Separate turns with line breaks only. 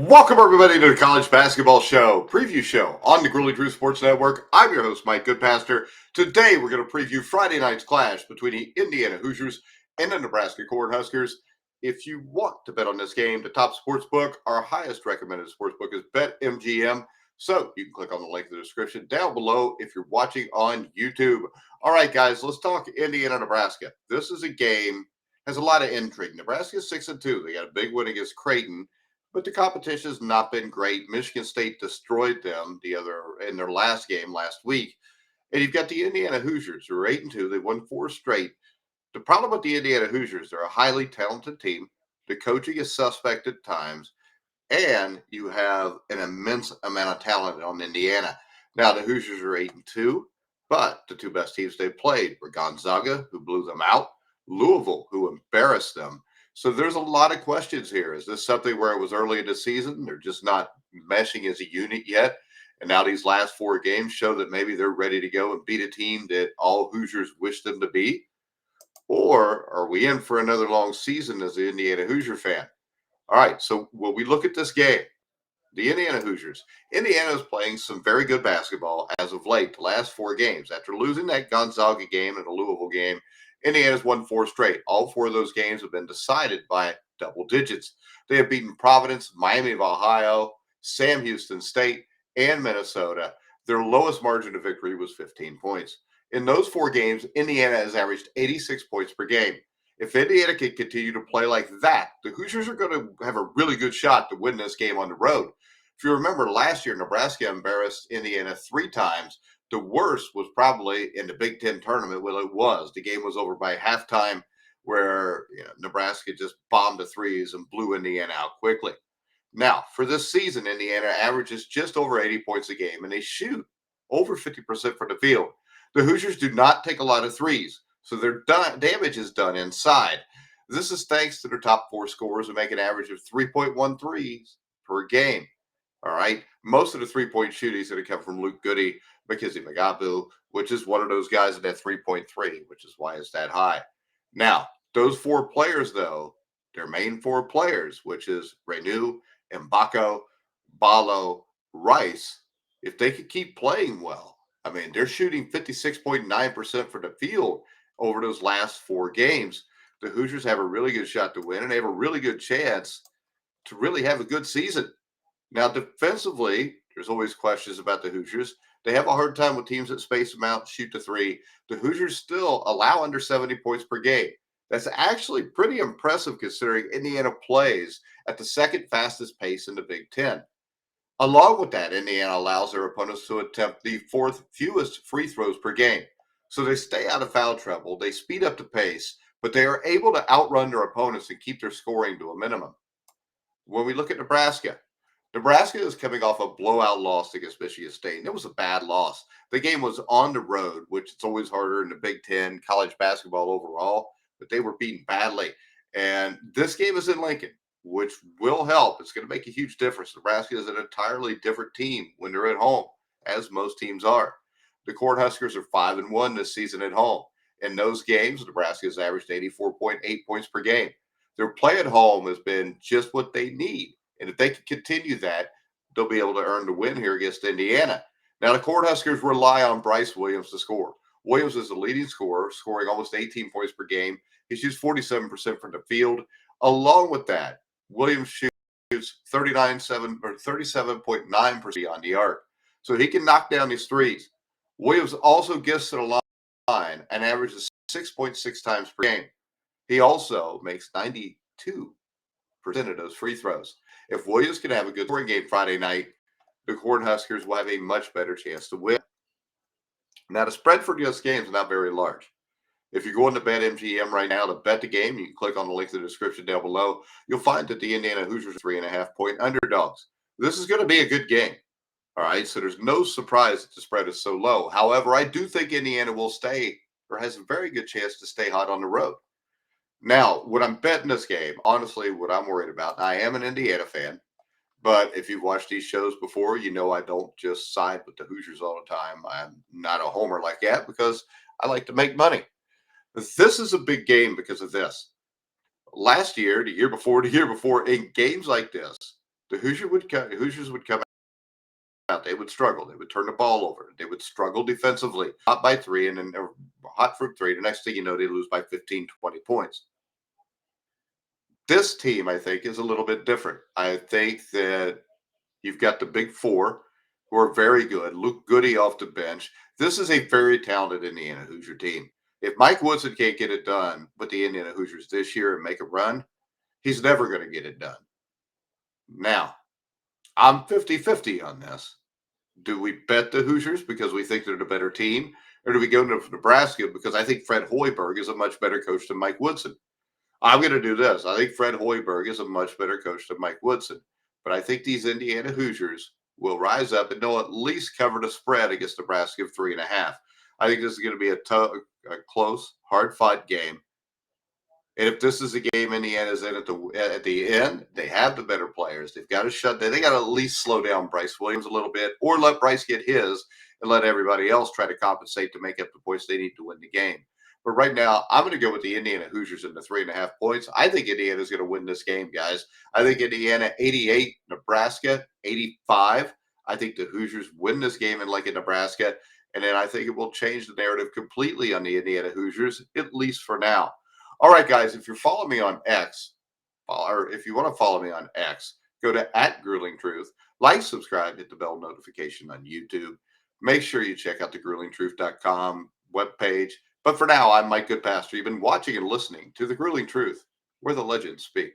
Welcome, everybody, to the College Basketball Show, preview show on the Gruely Drew Sports Network. I'm your host, Mike Goodpaster. Today, we're going to preview Friday night's clash between the Indiana Hoosiers and the Nebraska Cornhuskers. If you want to bet on this game, the top sportsbook, our highest recommended sportsbook is BetMGM. So you can click on the link in the description down below if you're watching on YouTube. All right, guys, let's talk Indiana-Nebraska. This is a game, has a lot of intrigue. Nebraska is 6-2. They got a big win against Creighton. But the competition has not been great. Michigan State destroyed them in their last game last week. And you've got the Indiana Hoosiers, who are 8-2. They won 4 straight. The problem with the Indiana Hoosiers, they're a highly talented team. The coaching is suspect at times. And you have an immense amount of talent on Indiana. Now, the Hoosiers are 8-2, but the two best teams they played were Gonzaga, who blew them out, Louisville, who embarrassed them. So there's a lot of questions here. Is this something where it was early in the season? They're just not meshing as a unit yet. And now these last 4 games show that maybe they're ready to go and beat a team that all Hoosiers wish them to be. Or are we in for another long season as an Indiana Hoosier fan? All right, so when we look at this game, the Indiana Hoosiers, Indiana is playing some very good basketball as of late, the last 4 games. After losing that Gonzaga game and the Louisville game, Indiana's won 4 straight. All 4 of those games have been decided by double digits. They have beaten Providence, Miami of Ohio, Sam Houston State, and Minnesota. Their lowest margin of victory was 15 points. In those 4 games, Indiana has averaged 86 points per game. If Indiana can continue to play like that, the Hoosiers are going to have a really good shot to win this game on the road. If you remember last year, Nebraska embarrassed Indiana 3 times. The worst was probably in the Big Ten tournament. Well, it was. The game was over by halftime where Nebraska just bombed the threes and blew Indiana out quickly. Now, for this season, Indiana averages just over 80 points a game, and they shoot over 50% from the field. The Hoosiers do not take a lot of threes, so their damage is done inside. This is thanks to their top 4 scorers who make an average of 3.1 threes per game. All right. Most of the 3-point shooting is going to come from Luke Goody, Mackenzie Magabu, which is one of those guys at that 3.3, which is why it's that high. Now, those 4 players, though, their main 4 players, which is Renew, Mbako, Balo, Rice, if they could keep playing well, I mean, they're shooting 56.9% from the field over those last 4 games. The Hoosiers have a really good shot to win, and they have a really good chance to really have a good season. Now, defensively, there's always questions about the Hoosiers. They have a hard time with teams that space them out, shoot the 3. The Hoosiers still allow under 70 points per game. That's actually pretty impressive considering Indiana plays at the second fastest pace in the Big Ten. Along with that, Indiana allows their opponents to attempt the 4th fewest free throws per game. So they stay out of foul trouble, they speed up the pace, but they are able to outrun their opponents and keep their scoring to a minimum. When we look at Nebraska is coming off a blowout loss against Michigan State, and it was a bad loss. The game was on the road, which it's always harder in the Big Ten, college basketball overall, but they were beaten badly. And this game is in Lincoln, which will help. It's going to make a huge difference. Nebraska is an entirely different team when they're at home, as most teams are. The Cornhuskers are 5-1 this season at home. In those games, Nebraska has averaged 84.8 points per game. Their play at home has been just what they need. And if they can continue that, they'll be able to earn the win here against Indiana. Now, the Cornhuskers rely on Bryce Williams to score. Williams is the leading scorer, scoring almost 18 points per game. He shoots 47% from the field. Along with that, Williams shoots 37.9% on the arc. So he can knock down these threes. Williams also gets to the line and averages 6.6 times per game. He also makes 92% of those free throws. If Williams can have a good scoring game Friday night, the Cornhuskers will have a much better chance to win. Now, the spread for this game is not very large. If you go into BetMGM right now to bet the game, you can click on the link in the description down below. You'll find that the Indiana Hoosiers are 3.5-point underdogs. This is going to be a good game. All right, so there's no surprise that the spread is so low. However, I do think Indiana will stay or has a very good chance to stay hot on the road. Now, when I'm betting this game, honestly, what I'm worried about, I am an Indiana fan, but if you've watched these shows before, you know I don't just side with the Hoosiers all the time. I'm not a homer like that because I like to make money. This is a big game because of this. Last year, the year before, in games like this, The Hoosiers would come out. They would struggle. They would turn the ball over. They would struggle defensively, hot by three, and then they're hot from three. The next thing you know, they lose by 15, 20 points. This team, I think, is a little bit different. I think that you've got the big four who are very good. Luke Goody off the bench. This is a very talented Indiana Hoosier team. If Mike Woodson can't get it done with the Indiana Hoosiers this year and make a run, he's never going to get it done. Now, I'm 50-50 on this. Do we bet the Hoosiers because we think they're the better team? Or do we go to Nebraska because I think Fred Hoiberg is a much better coach than Mike Woodson? I'm going to do this. I think Fred Hoiberg is a much better coach than Mike Woodson. But I think these Indiana Hoosiers will rise up and they'll at least cover the spread against Nebraska of 3.5. I think this is going to be a close, hard-fought game. And if this is a game Indiana's in at the end, they have the better players. They've got to they got to at least slow down Bryce Williams a little bit, or let Bryce get his and let everybody else try to compensate to make up the points they need to win the game. But right now, I'm going to go with the Indiana Hoosiers in the 3.5 points. I think Indiana's going to win this game, guys. I think Indiana 88, Nebraska 85. I think the Hoosiers win this game in Lincoln, Nebraska. And then I think it will change the narrative completely on the Indiana Hoosiers, at least for now. All right, guys, if you're following me on X, or if you want to follow me on X, go to @GruelingTruth. Like, subscribe, hit the bell notification on YouTube. Make sure you check out the gruelingtruth.com webpage. But for now, I'm Mike Goodpaster. You've been watching and listening to The Grueling Truth, where the legends speak.